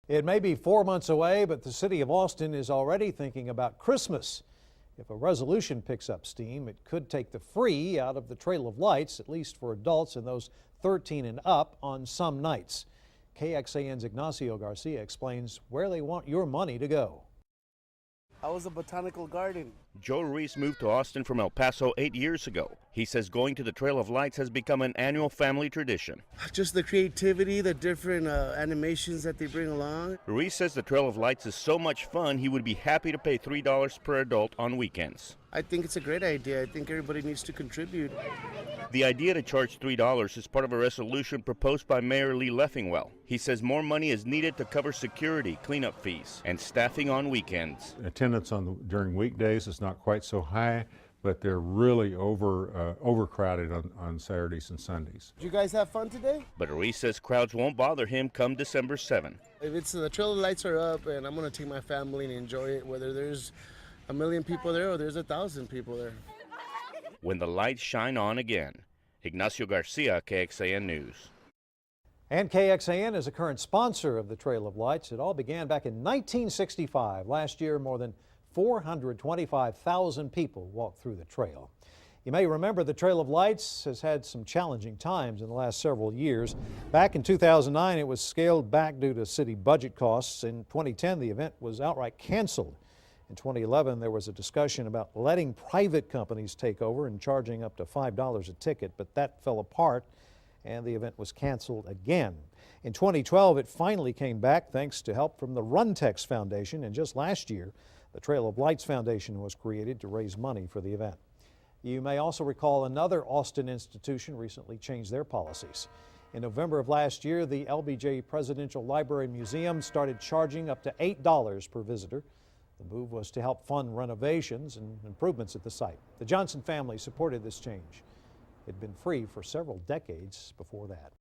It may be 4 months away, but the city of Austin is already thinking about Christmas. If a resolution picks up steam, it could take the free out of the Trail of Lights, at least for adults and those 13 and up on some nights. KXAN's Ignacio Garcia explains where they want your money to go. I was a botanical garden. Joe Ruiz moved to Austin from El Paso 8 years ago. He says going to the Trail of Lights has become an annual family tradition. Just the creativity, the different animations that they bring along. Ruiz says the Trail of Lights is so much fun, he would be happy to pay $3 per adult on weekends. I think it's a great idea. I think everybody needs to contribute. The idea to charge $3 is part of a resolution proposed by Mayor Lee Leffingwell. He says more money is needed to cover security, cleanup fees, and staffing on weekends. Attendance during weekdays is not quite so high, but they're really overcrowded on Saturdays and Sundays. Did you guys have fun today? But Ruiz says crowds won't bother him come December 7. If it's the Trail of Lights are up, and I'm going to take my family and enjoy it, whether there's 1 million people there or there's 1,000 people there. When the lights shine on again. Ignacio Garcia, KXAN News. And KXAN is a current sponsor of the Trail of Lights. It all began back in 1965. Last year, more than 425,000 people walked through the trail. You may remember the Trail of Lights has had some challenging times in the last several years. Back in 2009, it was scaled back due to city budget costs. In 2010, the event was outright canceled. In 2011, there was a discussion about letting private companies take over and charging up to $5 a ticket, but that fell apart and the event was canceled again. In 2012, it finally came back thanks to help from the Runtex Foundation, and just last year, the Trail of Lights Foundation was created to raise money for the event. You may also recall another Austin institution recently changed their policies. In November of last year, the LBJ Presidential Library Museum started charging up to $8 per visitor. The move was to help fund renovations and improvements at the site. The Johnson family supported this change. It had been free for several decades before that.